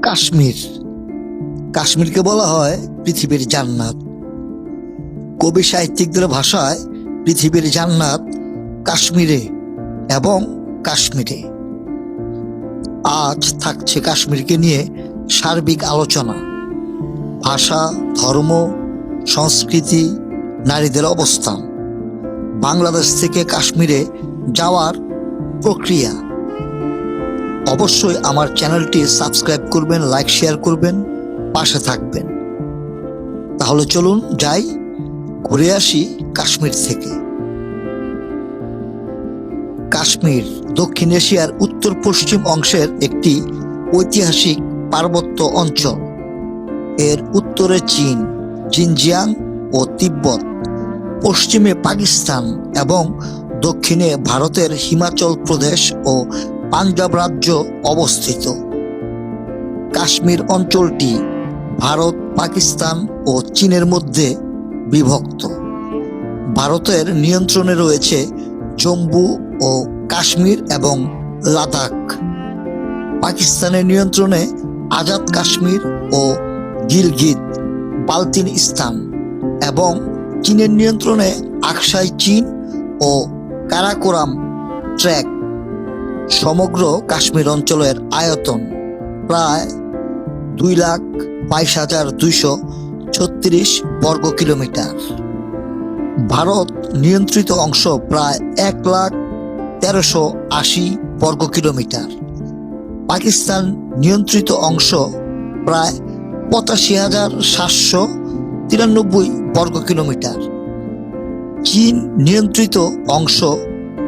কাশ্মীর কাশ্মীরকে বলা হয় পৃথিবীর জান্নাত। কবি সাহিত্যিকদের ভাষায় পৃথিবীর জান্নাত কাশ্মীরে এবং কাশ্মীরে। আজ থাকছে কাশ্মীরকে নিয়ে সার্বিক আলোচনা। ভাষা, ধর্ম, সংস্কৃতি, নারীদের অবস্থান, বাংলাদেশ থেকে কাশ্মীরে যাওয়ার প্রক্রিয়া। অবশ্যই আমার চ্যানেলটি সাবস্ক্রাইব করবেন, লাইক শেয়ার করবেন, পাশে থাকবেন। তাহলে চলুন যাই, ঘুরে আসি কাশ্মীর থেকে। কাশ্মীর দক্ষিণ এশিয়ার উত্তর পশ্চিম অংশের একটি ঐতিহাসিক পার্বত্য অঞ্চল। এর উত্তরে চীন, জিনজিয়াং ও তিব্বত, পশ্চিমে পাকিস্তান এবং দক্ষিণে ভারতের হিমাচল প্রদেশ ও পাঞ্জাব রাজ্য অবস্থিত। কাশ্মীর অঞ্চলটি ভারত, পাকিস্তান ও চীনের মধ্যে বিভক্ত। ভারতের নিয়ন্ত্রণে রয়েছে জম্মু ও কাশ্মীর এবং লাদাখ। পাকিস্তানের নিয়ন্ত্রণে আজাদ কাশ্মীর ও গিলগিত বালতিস্তান এবং চীনের নিয়ন্ত্রণে আকসাই চীন ও কারাকোরাম ট্র্যাক। সমগ্র কাশ্মীর অঞ্চলের আয়তন প্রায় 2,22,236 বর্গ কিলোমিটার। ভারত নিয়ন্ত্রিত অংশ প্রায় 1,13,80 বর্গ কিলোমিটার। পাকিস্তান নিয়ন্ত্রিত অংশ প্রায় 85,793 বর্গ কিলোমিটার। চীন নিয়ন্ত্রিত অংশ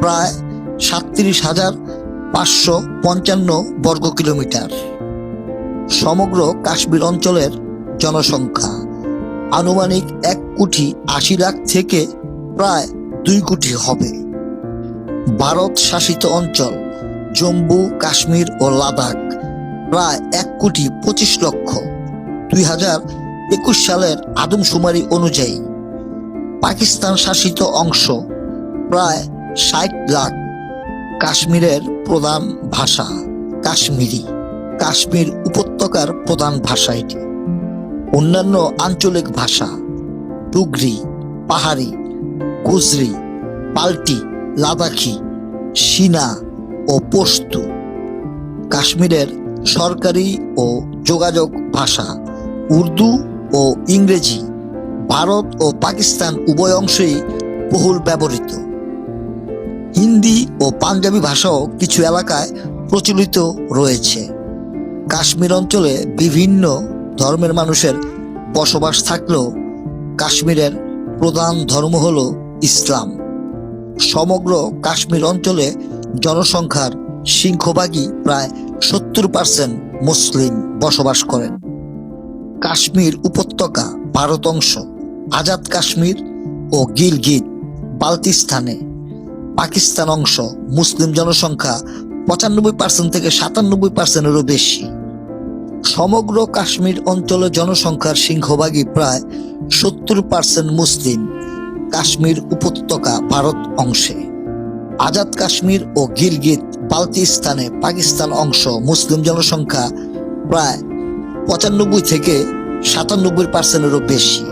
প্রায় 37,555 বর্গ কিলোমিটার। সমগ্র কাশ্মীর অঞ্চলের জনসংখ্যা আনুমানিক 1,80,00,000 থেকে প্রায় 2 কোটি হবে। ভারত শাসিত অঞ্চল জম্মু, কাশ্মীর ও লাদাখ প্রায় 1,25,00,000 2021 সালের আদমশুমারি অনুযায়ী। পাকিস্তান শাসিত অংশ প্রায় 60 লাখ। কাশ্মীরের প্রধান ভাষা কাশ্মীরি। কাশ্মীর উপত্যকার প্রধান ভাষা এটি। অন্যান্য আঞ্চলিক ভাষা ডুগরি, পাহাড়ি, গুজরি, পাল্টি, লাদাখি, সিনা ও পশতু। কাশ্মীরের সরকারি ও যোগাযোগ ভাষা উর্দু ও ইংরেজি। ভারত ও পাকিস্তান উভয় অংশেই বহুল ব্যবহৃত। হিন্দি ও পাঞ্জাবি ভাষাও কিছু এলাকায় প্রচলিত রয়েছে। কাশ্মীর অঞ্চলে বিভিন্ন ধর্মের মানুষের বসবাস থাকলেও কাশ্মীরের প্রধান ধর্ম হল ইসলাম। সমগ্র কাশ্মীর অঞ্চলে জনসংখ্যার সিংহভাগই প্রায় 70% মুসলিম বসবাস করেন। কাশ্মীর উপত্যকা ভারত অংশ আজাদ কাশ্মীর ও গিলগিত বালতিস্তানে। পাকিস্তান অংশ মুসলিম জনসংখ্যা 95% থেকে 97%-এরও বেশি। সমগ্র কাশ্মীর অঞ্চলের জনসংখ্যার সিংহভাগই প্রায় 70% মুসলিম। কাশ্মীর উপত্যকা ভারত অংশে। আজাদ কাশ্মীর ও গিলগিত বালতিস্তানে পাকিস্তান অংশ মুসলিম জনসংখ্যা প্রায় 95 থেকে 97%-এরও বেশি।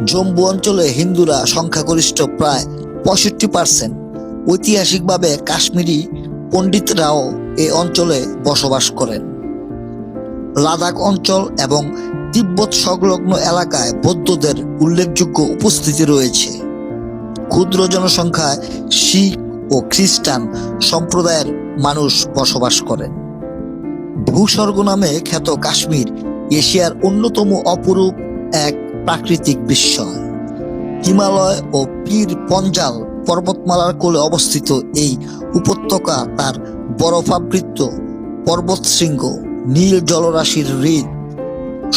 জম্মু অঞ্চলে হিন্দুরা সংখ্যাগরিষ্ঠ প্রায় 65%। ঐতিহাসিকভাবে কাশ্মীরি পণ্ডিতরাও এ অঞ্চলে বসবাস করেন। লাদাখ অঞ্চল এবং তিব্বত সংলগ্ন এলাকায় বৌদ্ধদের উল্লেখযোগ্য উপস্থিতি রয়েছে। ক্ষুদ্র জনসংখ্যায় শিখ ও খ্রিস্টান সম্প্রদায়ের মানুষ বসবাস করেন। ভূস্বর্গ নামে খ্যাত কাশ্মীর এশিয়ার অন্যতম অপরূপ এক প্রাকৃতিক বিস্ময়। হিমালয় ও পীর পঞ্জাল পর্বতমালার কোলে অবস্থিত এই উপত্যকা তার বরফাবৃত পর্বতশৃঙ্গ, নীল জলরাশির হ্রদ,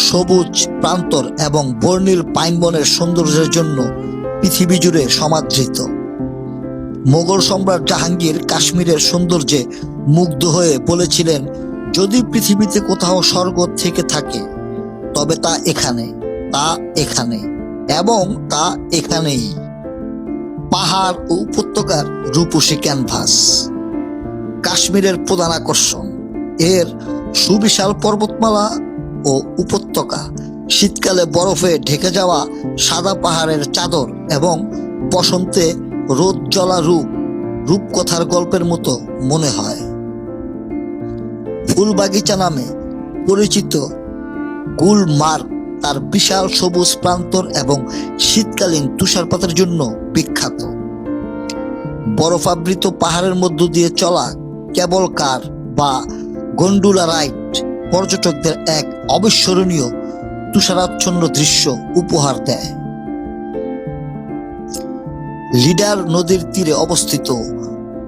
সবুজ প্রান্তর এবং বর্ণিল পাইন বনের সৌন্দর্যের জন্য পৃথিবী জুড়ে সমাদৃত। মোগল সম্রাট জাহাঙ্গীর কাশ্মীরের সৌন্দর্যে মুগ্ধ হয়ে বলেছিলেন, যদি পৃথিবীতে কোথাও স্বর্গ থেকে থাকে তবে তা এখানে, তা এখানে এবং তা এখানেই। পাহাড় ও উপত্যকার রূপসী ক্যানভাস। কাশ্মীরের প্রধান আকর্ষণ এর সুবিশাল পর্বতমালা ও উপত্যকা, শীতকালে বরফে ঢেকে যাওয়া সাদা পাহাড়ের চাদর এবং বসন্তে রোদ জ্বলা রূপকথার গল্পের মতো মনে হয়। ফুলবাগিচা নামে পরিচিত গুলমার্গ তার বিশাল সবুজ প্রান্তর এবং শীতকালীন তুষারপাতের জন্য বিখ্যাত। বরফাবৃত পাহাড়ের মধ্য দিয়ে চলা কেবল কার বা গন্ডোলা রাইড পর্যটকদের এক অবিস্মরণীয় তুষারাচ্ছন্ন দৃশ্য উপহার দেয়। লিডার নদীর তীরে অবস্থিত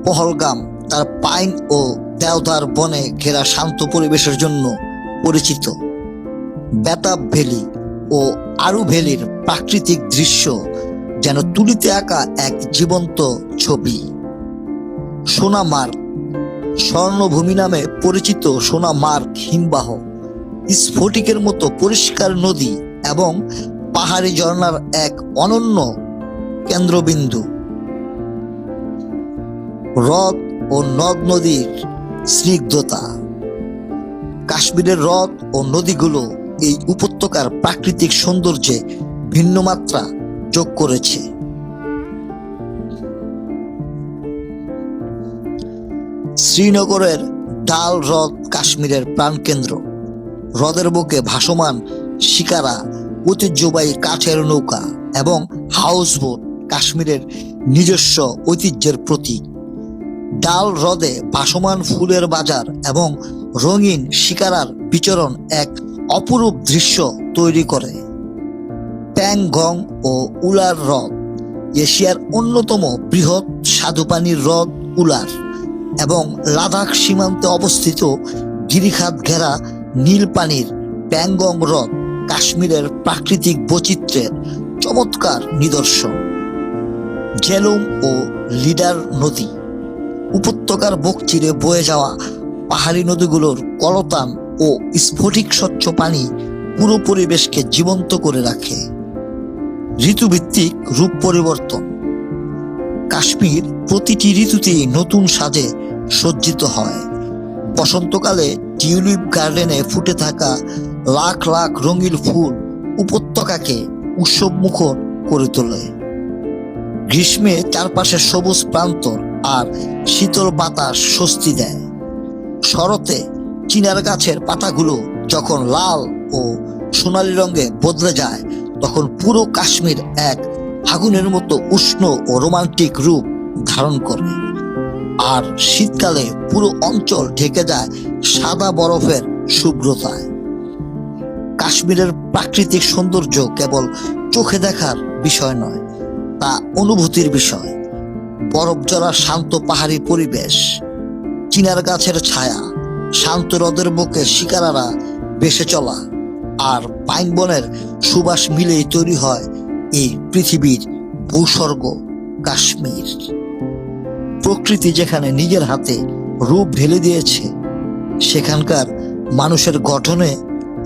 পহলগাম তার পাইন ও দেওদার বনে ঘেরা শান্ত পরিবেশের জন্য পরিচিত। বেতাব ভ্যালি ও আরু ভ্যালির প্রাকৃতিক দৃশ্য যেন তুলিতে আঁকা এক জীবন্ত ছবি। সোনামার্গ, স্বর্ণভূমি নামে পরিচিত সোনামার্গ হিমবাহ, স্ফটিকের মতো পরিষ্কার নদী এবং পাহাড়ি ঝর্ণার এক অনন্য কেন্দ্রবিন্দু। হ্রদ ও নদ নদীর স্নিগ্ধতা, কাশ্মীরের হ্রদ ও নদীগুলো এই উপত্যকার প্রাকৃতিক সৌন্দর্যে ভিন্ন মাত্রা যোগ করেছে। শ্রীনগরের ডাল হ্রদ কাশ্মীরের প্রাণকেন্দ্র। হ্রদের বুকে ভাসমান শিকারা, ঐতিহ্যবাহী কাঠের নৌকা এবং হাউসবোট কাশ্মীরের নিজস্ব ঐতিহ্যের প্রতীক। ডাল হ্রদে ভাসমান ফুলের বাজার এবং রঙিন শিকারার বিচরণ এক অপরূপ দৃশ্য তৈরি করে। প্যাংগং ও উলার হ্রদ, এশিয়ার অন্যতম বৃহৎ স্বাদুপানির হ্রদ উলার এবং লাদাখ সীমান্তে অবস্থিত গিরিখাত ঘেরা নীল পানির প্যাংগং হ্রদ কাশ্মীরের প্রাকৃতিক বৈচিত্র্যের চমৎকার নিদর্শন। জেলুম ও লিডার নদী, উপত্যকার বুক চিরে বয়ে যাওয়া পাহাড়ি নদীগুলোর কলতান ও স্ফটিক স্বচ্ছ পানি পুরো পরিবেশকে জীবন্ত করে রাখে। ঋতুভিত্তিক রূপ পরিবর্তন, কাশ্মীর প্রতিটি ঋতুতেই নতুন সাজে সজ্জিত হয়। বসন্তকালে টিউলিপ গার্ডেনে ফুটে থাকা লাখ লাখ রঙিন ফুল উপত্যকাকে উৎসবমুখর করে তোলে। গ্রীষ্মে চারপাশে সবুজ প্রান্তর আর শীতল বাতাস স্বস্তি দেয়। শরতে চিনার গাছের পাতাগুলো যখন লাল ও সোনালী রঙে বদলে যায়, তখন পুরো কাশ্মীর এক আগুনের মতো উষ্ণ ও রোমান্টিক রূপ ধারণ করে। আর শীতকালে পুরো অঞ্চল ঢেকে যায় সাদা বরফের শুভ্রতায়। কাশ্মীরের প্রাকৃতিক সৌন্দর্য কেবল চোখে দেখার বিষয় নয়, তা অনুভূতির বিষয়। বরফ জড়া শান্ত পাহাড়ি পরিবেশ, চিনার গাছের ছায়া, শান্ত হ্রদের বুকে শিকারারা ভেসে চলা আর পাইন বনের সুবাস মিলেই তৈরি হয় এই পৃথিবীর ভূস্বর্গ কাশ্মীর। প্রকৃতি যেখানে নিজের হাতে রূপ ঢেলে দিয়েছে, সেখানকার মানুষের গঠনে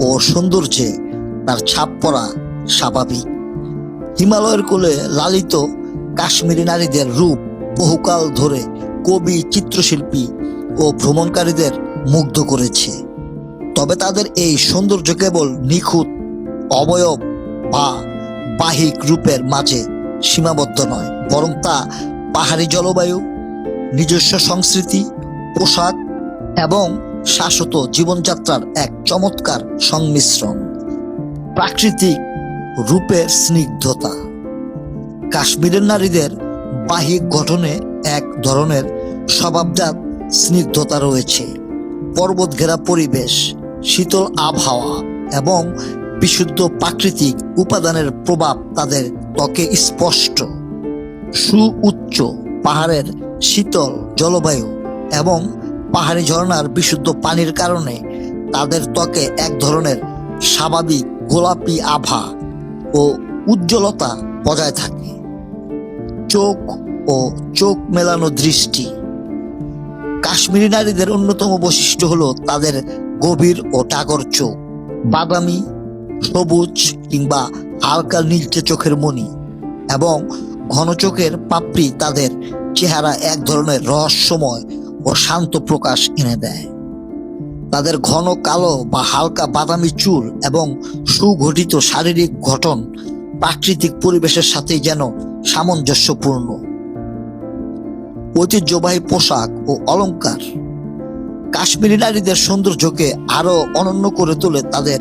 ও সৌন্দর্যে তার ছাপ পড়া স্বাভাবিক। হিমালয়ের কোলে লালিত কাশ্মীরি নারীদের রূপ বহুকাল ধরে কবি, চিত্রশিল্পী ও ভ্রমণকারীদের মুগ্ধ করেছে। তবে তাদের এই সৌন্দর্য কেবল নিখুঁত অবয়ব বা বাহিক রূপের মাঝে সীমাবদ্ধ নয়, বরং তা পাহাড়ি জলবায়ু, নিজস্ব সংস্কৃতি, পোশাক এবং শাশ্বত জীবনযাত্রার এক চমৎকার সংমিশ্রণ। প্রাকৃতিক রূপের স্নিগ্ধতা, কাশ্মীরের নারীদের বাহিক গঠনে এক ধরনের স্বভাবজাত স্নিগ্ধতা রয়েছে। পর্বত ঘেরা পরিবেশ, শীতল আবহাওয়া এবং বিশুদ্ধ প্রাকৃতিক উপাদানের প্রভাব তাদের ত্বকে স্পষ্ট। সুউচ্চ পাহাড়ের শীতল জলবায়ু এবং পাহাড়ি ঝর্ণার বিশুদ্ধ পানির কারণে তাদের ত্বকে এক ধরনের স্বাভাবিক গোলাপি আভা ও উজ্জ্বলতা বজায় থাকে। চোখ ও চোখ মেলানো দৃষ্টি, কাশ্মীরি নারীদের অন্যতম বৈশিষ্ট্য হলো তাদের গভীর ও টাগর চোখ, বাদামি, সবুজ কিংবা হালকা নীলচে চোখের মণি এবং ঘন চোখের পাপড়ি তাদের চেহারা এক ধরনের রহস্যময় ও শান্ত প্রকাশ এনে দেয়। তাদের ঘন কালো বা হালকা বাদামি চুল এবং সুগঠিত শারীরিক গঠন প্রাকৃতিক পরিবেশের সাথে যেন সামঞ্জস্যপূর্ণ। ঐতিহ্যবাহী পোশাক ও অলংকার কাশ্মীরি নারীদের সৌন্দর্যকে আরো অনন্য করে তোলে তাদের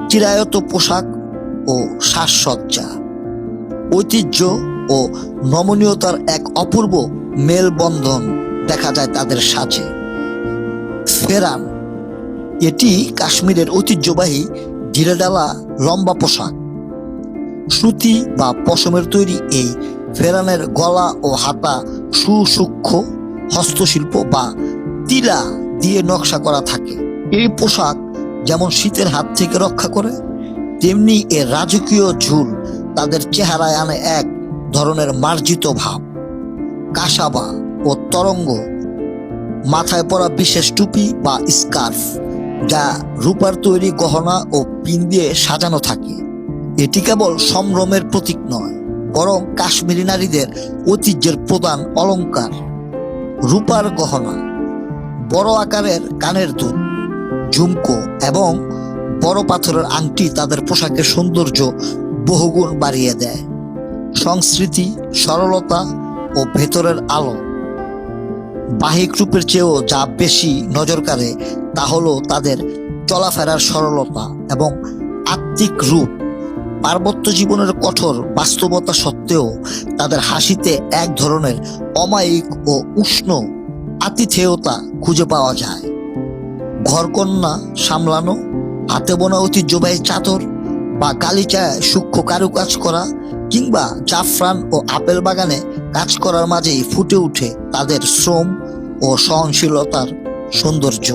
চিরায়ত পোশাক ও সাজসজ্জা। ঐতিহ্য ও নমনীয়তার এক অপূর্ব মেলবন্ধন দেখা যায় তাদের সাজে। ফেরান এটি কাশ্মীরের ঐতিহ্যবাহী ঢিলেঢালা লম্বা পোশাক। সুতি বা পশমের তৈরি এই ফেরানের গলা ও হাতা সুসূক্ষ্ম হস্তশিল্প বা তিলা দিয়ে নকশা করা থাকে। এই পোশাক যেমন শীতের হাত থেকে রক্ষা করে, তেমনি এর রাজকীয় ঝুল তাদের চেহারায় আনে এক ধরনের মার্জিত ভাব। কাসাবা ও তরঙ্গ মাথায় পরা বিশেষ টুপি বা স্কার্ফ, যা রূপার তৈরি গহনা ও পিন দিয়ে সাজানো থাকে। এটি কেবল সম্ভ্রমের প্রতীক নয়, বরং কাশ্মীরি নারীদের ঐতিহ্যের প্রধান অলংকার। রূপার গহনা, বড় আকারের কানের দুল, ঝুমকো এবং বড় পাথরের আংটি তাদের পোশাকের সৌন্দর্য বহুগুণ বাড়িয়ে দেয়। সংস্কৃতি, সরলতা ও ভেতরের আলো বাহ্যিক রূপের চেয়েও যা বেশি নজর কাড়ে তা হলো তাদের চলাফেরার সরলতা এবং আত্মিক রূপ। পার্বত্য জীবনের কঠোর বাস্তবতা সত্ত্বেও তাদের হাসিতে এক ধরনের অমায়িক ও উষ্ণ আতিথেয়তা খুঁজে পাওয়া যায়। ঘরকন্যা সামলানো, হাতে বোনা ঐতিহ্যবাহী চাদর বা গালিচায় সূক্ষ্ম কারুকাজ করা কিংবা জাফরান ও আপেল বাগানে কাজ করার মাঝেই ফুটে ওঠে তাদের শ্রম ও সহনশীলতার সৌন্দর্য।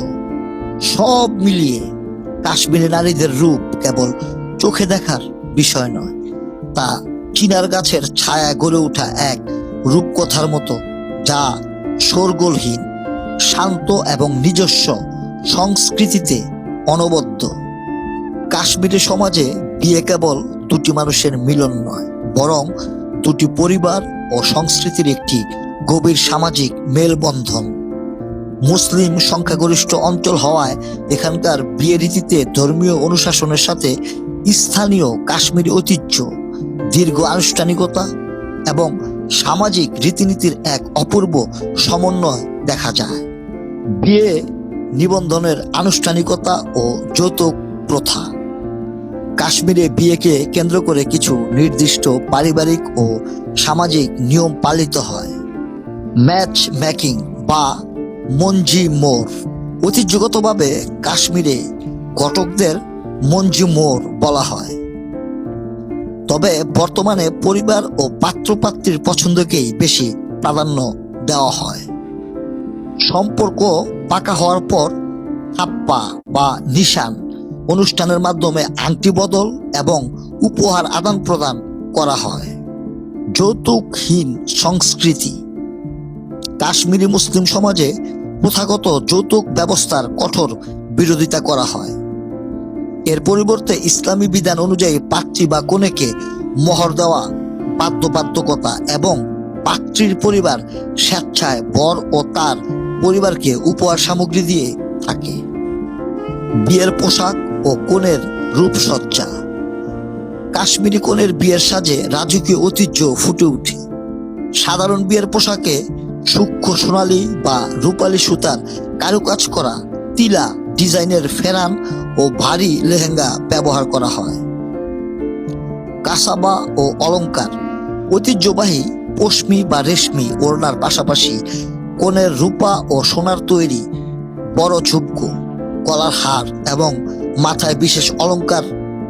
সব মিলিয়ে কাশ্মীরি নারীদের রূপ কেবল চোখে দেখার বিষয় নয়, তা চিনার গাছের ছায়া গড়ে ওঠা এক রূপকথার মতো, যা শোরগোলহীন, শান্ত এবং নিজস্ব সংস্কৃতিতে অনবদ্য। কাশ্মীরি সমাজে বিয়ে কেবল দুটি মানুষের মিলন নয়, বরং দুটি পরিবার ও সংস্কৃতির একটি গভীর সামাজিক মেলবন্ধন। মুসলিম সংখ্যাগরিষ্ঠ অঞ্চল হওয়ায় এখানকার বিয়ে রীতিতে ধর্মীয় অনুশাসনের সাথে স্থানীয় কাশ্মীরি ঐতিহ্য, দীর্ঘ আনুষ্ঠানিকতা এবং সামাজিক রীতিনীতির এক অপূর্ব সমন্বয় দেখা যায়। বিয়ে নিবন্ধনের আনুষ্ঠানিকতা ও যৌতুক প্রথা কাশ্মীরে বিয়েকে কেন্দ্র করে কিছু নির্দিষ্ট পারিবারিক ও সামাজিক নিয়ম পালিত হয়। ম্যাচ মেকিং বা মঞ্জি মোর ঐতিহ্যগতভাবে কাশ্মীরে ঘটকদের মঞ্জি মোর বলা হয়, তবে বর্তমানে পরিবার ও পাত্রপাত্রীর পছন্দকেই বেশি প্রাধান্য দেওয়া হয়। সম্পর্ক পাকা হওয়ার পর হাপ্পা বা নিশান অনুষ্ঠানের মাধ্যমে আংটি বদল এবং উপহার আদান প্রদান করা হয়। যৌতুকহীন সংস্কৃতি কাশ্মীরি মুসলিম সমাজে প্রথাগত যৌতুক ব্যবস্থার কঠোর বিরোধিতা করা হয়। এর পরিবর্তে ইসলামী বিধান অনুযায়ী পাত্রী বা কনেকে মোহর দেওয়া বাধ্যবাধকতা এবং পাত্রীর পরিবার স্বেচ্ছায় বর ও তার পরিবারকে উপহার সামগ্রী দিয়ে থাকে। বিয়ের পোশাক ও কনের রূপসজ্জা কাশ্মীরি কনের বিয়ের সাজে রাজকীয় ঐতিহ্য ফুটে ওঠে। সাধারণ বিয়ের পোশাকে সূক্ষ্ম সোনালী বা রূপালী সুতার কারুকাজ করা তিলা ডিজাইনের ফেরান ও ভারী লেহেঙ্গা ব্যবহার করা হয়। কাসাবা ও অলংকার ঐতিহ্যবাহী পশমি বা রেশমি ওড়নার পাশাপাশি কনের রূপা ও সোনার তৈরি বড় ঝুমকো, গলার হার এবং মাথায় বিশেষ অলংকার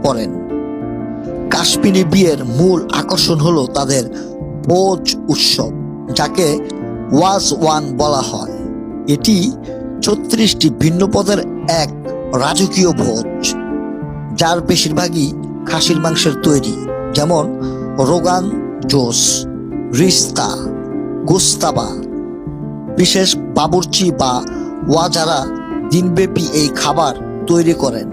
পরেন। কাশ্মীরি বিয়ের মূল আকর্ষণ হলো তাদের ভোজ উৎসব, যাকে ওয়াজওয়ান বলা হয়। এটি 36টি ভিন্ন পদের এক রাজকীয় ভোজ, যার বেশিরভাগই খাসির মাংসের তৈরি, যেমন রোগান জোস, রিস্তা, গোস্তাবা। বিশেষ বাবুর্চি বা ওয়াজারা দিনব্যাপী এই খাবার তৈরি করেন।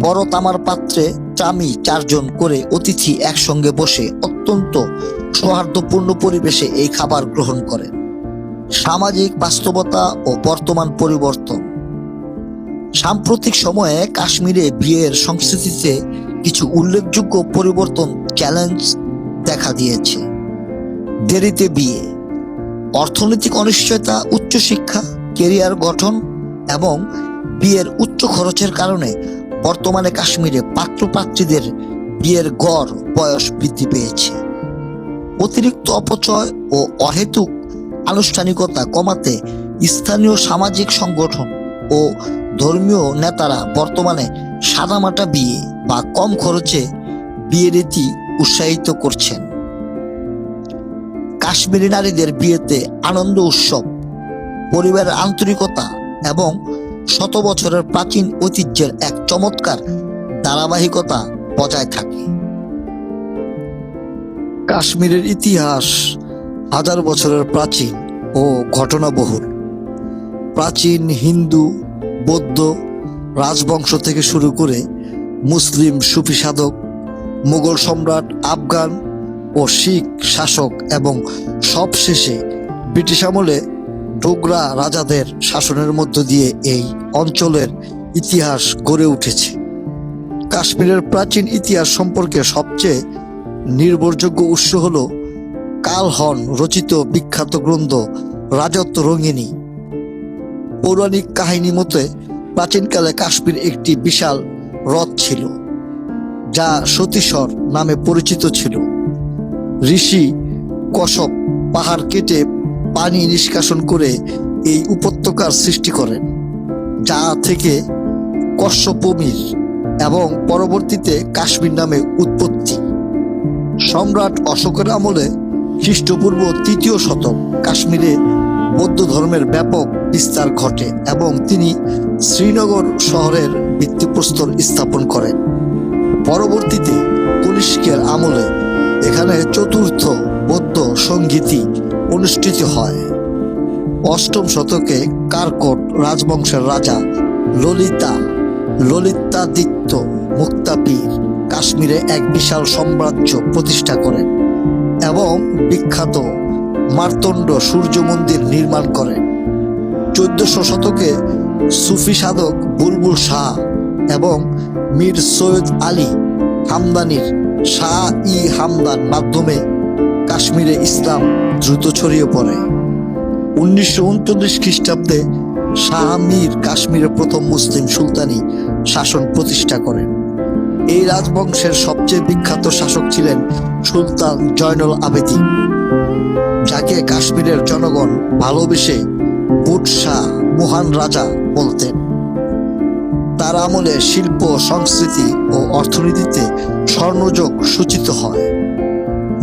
বড় তামার পাত্রে চামি 4 জন করে অতিথি একসঙ্গে বসে অত্যন্ত সৌহার্দ্যপূর্ণ পরিবেশে এই খাবার গ্রহণ করেন। সামাজিক বাস্তবতা ও বর্তমান পরিবর্তন সাম্প্রতিক সময়ে কাশ্মীরে বিয়ের সংস্কৃতিতে কিছু উল্লেখযোগ্য পরিবর্তন চ্যালেঞ্জ দেখা দিয়েছে। দেরিতে বিয়ে, অর্থনৈতিক অনিশ্চয়তা, উচ্চশিক্ষা, কেরিয়ার গঠন এবং বিয়ের উচ্চ খরচের কারণে বর্তমানে কাশ্মীরে পাত্রপাত্রীদের বিয়ের গড় বয়স বৃদ্ধি পেয়েছে। অতিরিক্ত অপচয় ও অহেতুক আনুষ্ঠানিকতা কমাতে স্থানীয় সামাজিক সংগঠন ও ধর্মীয় নেতারা বর্তমানে সাদামাটা বিয়ে বা কম খরচে বিয়ে রীতি উৎসাহিত করছেন। কাশ্মীরি নারীদের বিয়েতে আনন্দ উৎসব, পরিবারের আন্তরিকতা এবং শত বছরের প্রাচীন ঐতিহ্যের এক চমৎকার ধারাবাহিকতা বজায় থাকে। কাশ্মীরের ইতিহাস হাজার বছরের প্রাচীন ও ঘটনাবহুল। প্রাচীন হিন্দু, বৌদ্ধ রাজবংশ থেকে শুরু করে মুসলিম সুফি সাধক, মুঘল সম্রাট, আফগান ও শিখ শাসক এবং সবশেষে ব্রিটিশ আমলে ডোগরা রাজাদের শাসনের মধ্য দিয়ে এই অঞ্চলের ইতিহাস গড়ে উঠেছে। কাশ্মীরের প্রাচীন ইতিহাস সম্পর্কে সবচেয়ে নির্ভরযোগ্য উৎস হল কালহন রচিত বিখ্যাত গ্রন্থ রাজত্ব রঙ্গিনী। পৌরাণিক কাহিনী মতে প্রাচীনকালে কাশ্মীর একটি বিশাল হ্রদ ছিল, যা সতীশ্বর নামে পরিচিত ছিল। ঋষি কশ্যপ পাহাড় কেটে পানি নিষ্কাশন করে এই উপত্যকার সৃষ্টি করেন, যা থেকে কশ্যপমীর এবং পরবর্তীতে কাশ্মীর নামে উৎপত্তি। সম্রাট অশোকের আমলে খ্রিস্টপূর্ব ৩য় শতক কাশ্মীরে বৌদ্ধ ধর্মের ব্যাপক বিস্তার ঘটে এবং তিনি শ্রীনগর শহরের ভিত্তিপ্রস্তর স্থাপন করেন। পরবর্তীতে কনিষ্কের আমলে এখানে চতুর্থ বৌদ্ধ সংগীতি অনুষ্ঠিত হয়। ৮ম শতকে কারকোট রাজবংশের রাজা ললিতাদিত্য মুক্তাপীর কাশ্মীরে এক বিশাল সাম্রাজ্য প্রতিষ্ঠা করেন এবং বিখ্যাত মার্তণ্ড সূর্য মন্দির নির্মাণ করেন। ১৪০০ শতকে সুফি সাধক বুলবুল শাহ এবং মীর সৈয়দ আলী হামদানির শাহ-ই-হামদান মাধ্যমে কাশ্মীরে ইসলাম দ্রুত ছড়িয়ে পড়ে। ১৯৩৯ খ্রিস্টাব্দে শাহ মীর কাশ্মীরের প্রথম মুসলিম সুলতানি শাসন প্রতিষ্ঠা করেন। এই রাজবংশের সবচেয়ে বিখ্যাত শাসক ছিলেন সুলতান জয়নুল আবেদিন, যাকে কাশ্মীরের জনগণ ভালোবেসে বুট শাহ মহান রাজা বলতেন। তার আমলে শিল্প, সংস্কৃতি ও অর্থনীতিতে স্বর্ণযুগ সূচিত হয়।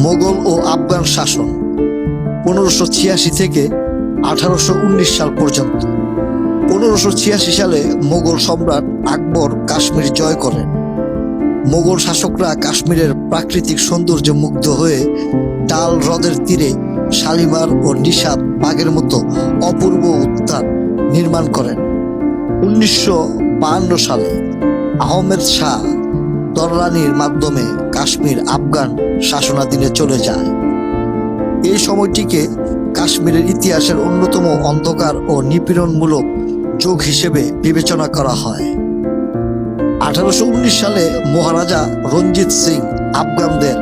মোগল ও আফগান শাসন ১৫৮৬ থেকে ১৮১৯ সাল পর্যন্ত। ১৫৮৬ সালে মোগল সম্রাট আকবর কাশ্মীর জয় করেন। মোগল শাসকরা কাশ্মীরের প্রাকৃতিক সৌন্দর্যে মুগ্ধ হয়ে ডাল হ্রদের তীরে শালিমার ও নিশাত বাগের মতো অপূর্ব উদ্যান নির্মাণ করেন। ১৯৫২ সালে আহমেদ শাহ দররানির মাধ্যমে কাশ্মীর আফগান শাসনাধীনে চলে যায়। এই সময়টিকে কাশ্মীরের ইতিহাসের অন্যতম অন্ধকার ও নিপীড়নমূলক যুগ হিসেবে বিবেচনা করা হয়। ১৮১৯ সালে মহারাজা রঞ্জিত সিং আফগানদের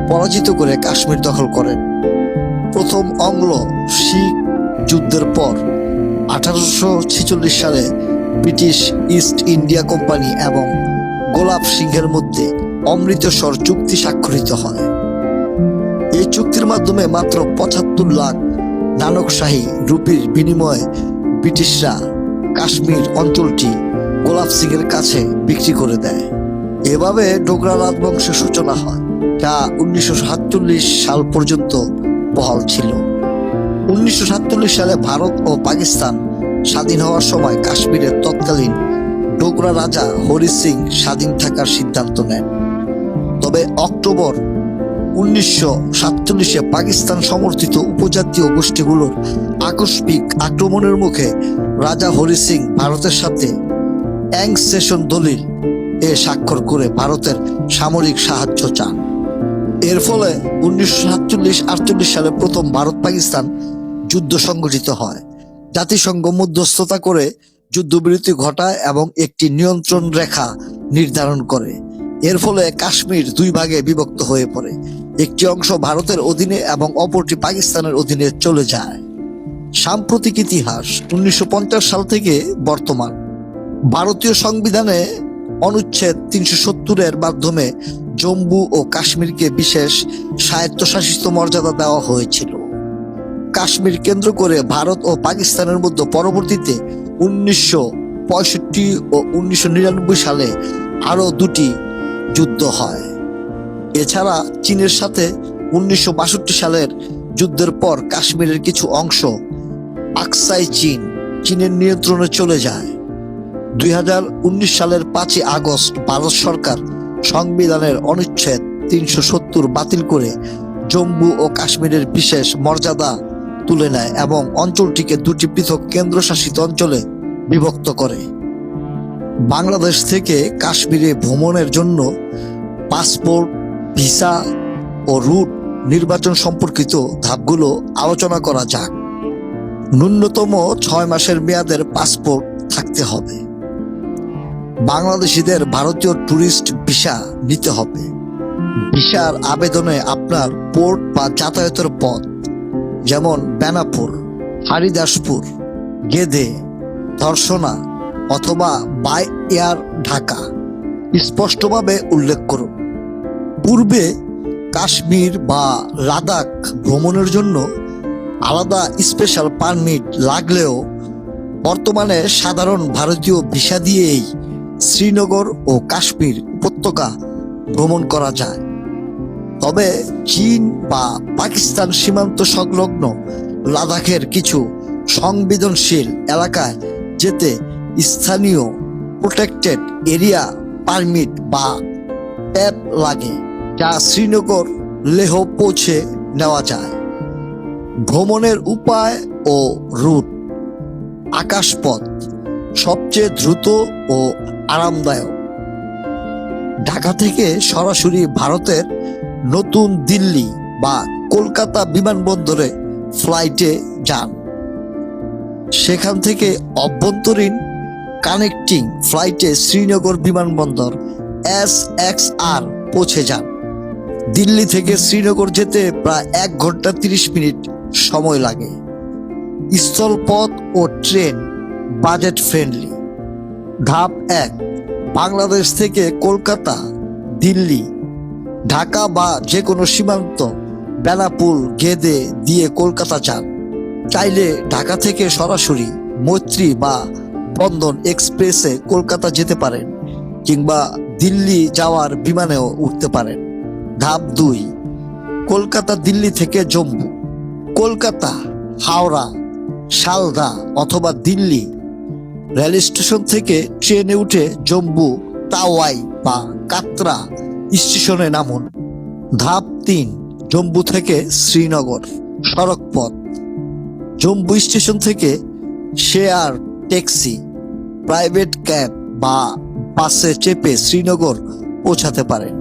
পরাজিত করে কাশ্মীর দখল করেন। প্রথম অঙ্গ্লো শিখ যুদ্ধের পর ১৮৪৬ সালে ব্রিটিশ ইস্ট ইন্ডিয়া কোম্পানি এবং গোলাপ সিংহের মধ্যে অমৃতসর চুক্তি স্বাক্ষরিত হয়। এই চুক্তির মাধ্যমে মাত্র ৭৫ লাখ নানকশাহী রুপির বিনিময়ে ব্রিটিশরা কাশ্মীর অঞ্চলটি গোলাপ সিংহের কাছে বিক্রি করে দেয়। এভাবে ডোগরা রাজবংশের সূচনা হয়, যা ১৯৪৭ সাল পর্যন্ত বহাল ছিল। ১৯৪৭ সালে ভারত ও পাকিস্তান স্বাধীন হওয়ার সময় কাশ্মীরের তৎকালীন ডোগরা রাজা হরি সিং স্বাধীন থাকার সিদ্ধান্ত নেন। তবে অক্টোবর ১৯৪৭-এ পাকিস্তান সমর্থিত উপজাতীয় গোষ্ঠীগুলোর আকস্মিক আক্রমণের মুখে রাজা হরি সিং ভারতের সাথে অ্যাংসেশন দলিল এ স্বাক্ষর করে ভারতের সামরিক সাহায্য চান। এর ফলে ১৯৪৭-৪৮ সালে প্রথম ভারত পাকিস্তান যুদ্ধ সংঘটিত হয়। জাতিসংঘ মধ্যস্থতা করে যুদ্ধবিরতি ঘটায় এবং একটি নিয়ন্ত্রণ রেখা নির্ধারণ করে। এর ফলে কাশ্মীর দুই ভাগে বিভক্ত হয়ে পড়ে, একটি অংশ ভারতের অধীনে এবং অপরটি পাকিস্তানের অধীনে চলে যায়। সাম্প্রতিক ইতিহাস 1950 সাল থেকে বর্তমান। ভারতীয় সংবিধানে অনুচ্ছেদ 370-এর মাধ্যমে জম্মু ও কাশ্মীরকে বিশেষ স্বায়ত্তশাসিত মর্যাদা দেওয়া হয়েছিল। কাশ্মীর কেন্দ্র করে ভারত ও পাকিস্তানের মধ্যে পরবর্তীতে 1965 ও 1999 সালে আরও দুটি যুদ্ধ হয়। এছাড়া চীনের সাথে 1962 সালের যুদ্ধের পর কাশ্মীরের কিছু অংশ আকসাই চীনের নিয়ন্ত্রণে চলে যায়। 2019 সালের 5 আগস্ট ভারত সরকার সংবিধানের অনুচ্ছেদ 370 বাতিল করে জম্মু ও কাশ্মীরের বিশেষ মর্যাদা তুলে নেয় এবং অঞ্চলটিকে দুটি পৃথক কেন্দ্রশাসিত অঞ্চলে বিভক্ত করে। বাংলাদেশ থেকে কাশ্মীরে ভ্রমণের জন্য পাসপোর্ট, ভিসা ও রুট নির্বাচন সম্পর্কিত ধাপগুলো আলোচনা করা যাক। ন্যূনতম 6 মাসের মেয়াদের পাসপোর্ট থাকতে হবে। বাংলাদেশিদের ভারতীয় ট্যুরিস্ট ভিসা নিতে হবে। ভিসার আবেদনে আপনার পোর্ট বা যাতায়াতের পথ যেমন বেনাপুর, হরিদাসপুর, গেদে, ধর্ষণা অথবা বাই এয়ার ঢাকা স্পষ্টভাবে উল্লেখ করুন। পূর্বে কাশ্মীর বা লাদাখ ভ্রমণের জন্য আলাদা স্পেশাল পারমিট লাগলেও বর্তমানে সাধারণ ভারতীয় ভিসা দিয়েই শ্রীনগর ও কাশ্মীর উপত্যকা ভ্রমণ করা যায়। তবে চীন বা পাকিস্তান সীমান্ত সংলগ্ন লাদাখের কিছু সংবেদনশীল এলাকায় যেতে স্থানীয় প্রোটেক্টেড এরিয়া পারমিট বা ট্যাব লাগে, যা শ্রীনগর লেহ পৌঁছে নেওয়া যায়। ভ্রমণের উপায় ও রুট। আকাশপথ সবচেয়ে দ্রুত ও আরামদায়ক। ঢাকা থেকে সরাসরি ভারতের নতুন দিল্লি বা কলকাতা বিমানবন্দরে ফ্লাইটে যান। সেখান থেকে অভ্যন্তরীণ কানেক্টিং ফ্লাইটে শ্রীনগর বিমানবন্দর SXR পৌঁছে যান। দিল্লি থেকে শ্রীনগর যেতে প্রায় 1 ঘন্টা 30 মিনিট সময় লাগে। স্থলপথ ও ট্রেন বাজেট ফ্রেন্ডলি। ধাপ 1, বাংলাদেশ থেকে কলকাতা, দিল্লি, ঢাকা বা যে কোনো সীমান্ত বেনাপুর, গেদে দিয়ে কলকাতা যান। চাইলে ঢাকা থেকে সরাসরি মৈত্রী বা বন্ধন এক্সপ্রেসে কলকাতা যেতে পারেন, কিংবা দিল্লি যাওয়ার বিমানেও উঠতে পারেন। ধাপ 2, কলকাতা দিল্লি থেকে জম্মু। কলকাতা, হাওড়া, শালদা অথবা দিল্লি রেল স্টেশন থেকে ট্রেনে উঠে জম্মু তাওয়াই বা কাটরা স্টেশনে নামুন। ধাপ 3, জম্মু থেকে শ্রীনগর সড়ক পথ। জম্মু স্টেশন থেকে শেয়ার ট্যাক্সি, প্রাইভেট ক্যাব বা বাসে চেপে শ্রীনগর পৌঁছাতে পারেন।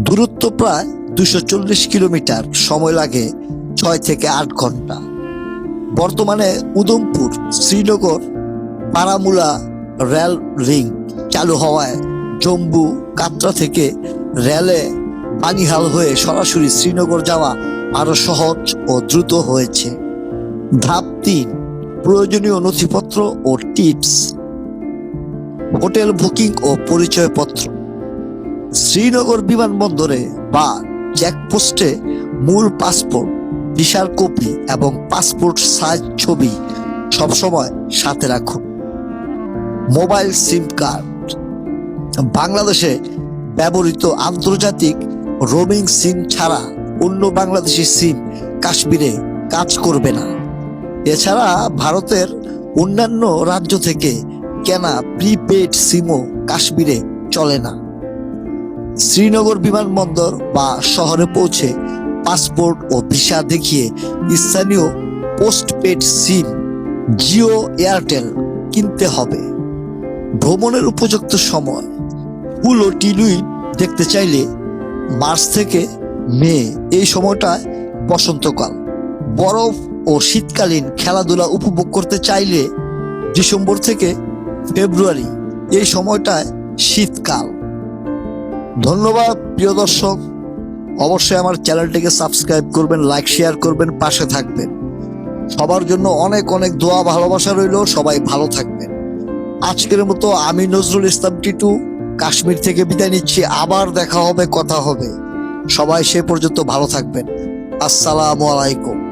দূরত্ব প্রায় 240 কিলোমিটার, সময় লাগে 6 থেকে 8 ঘন্টা। বর্তমানে উধমপুর, শ্রীনগর, বারামুলা রেল রিং চালু হওয়ায় জম্মু কাটরা থেকে রেলে বানিহাল হয়ে সরাসরি শ্রীনগর যাওয়া আরো সহজ ও দ্রুত হয়েছে। ধাপ 3, প্রয়োজনীয় নথিপত্র ও টিপস। হোটেল বুকিং ও পরিচয়পত্র। শ্রীনগর বিমানবন্দরে বা চেকপোস্টে মূল পাসপোর্ট, ভিসার কপি এবং পাসপোর্ট সাইজ ছবি সবসময় সাথে রাখুন। মোবাইল সিম কার্ড। বাংলাদেশে ব্যবহৃত আন্তর্জাতিক রোমিং সিম ছাড়া অন্য বাংলাদেশি সিম কাশ্মীরে কাজ করবে না। এছাড়া ভারতের অন্যান্য রাজ্য থেকে কেনা প্রিপেড সিমও কাশ্মীরে চলে না। শ্রীনগর বিমানবন্দর বা শহরে পৌঁছে পাসপোর্ট ও ভিসা দেখিয়ে স্থানীয় পোস্টপেড সিম, জিও, এয়ারটেল কিনতে হবে। ভ্রমণের উপযুক্ত সময়। ফুল ও টিলুইট দেখতে চাইলে মার্চ থেকে মে, এই সময়টায় বসন্তকাল। বরফ ও শীতকালীন খেলাধুলা উপভোগ করতে চাইলে ডিসেম্বর থেকে ফেব্রুয়ারি, এই সময়টায় শীতকাল। ধন্যবাদ প্রিয় দর্শক, অবশ্যই আমার চ্যানেলটিকে সাবস্ক্রাইব করবেন, লাইক শেয়ার করবেন, পাশে থাকবেন। সবার জন্য অনেক অনেক দোয়া ভালোবাসা রইল। সবাই ভালো থাকবেন। আজকের মতো আমি নজরুল ইসলাম টিটু কাশ্মীর থেকে বিদায় নিচ্ছি। আবার দেখা হবে, কথা হবে। সবাই সে পর্যন্ত ভালো থাকবেন। আসসালামু আলাইকুম।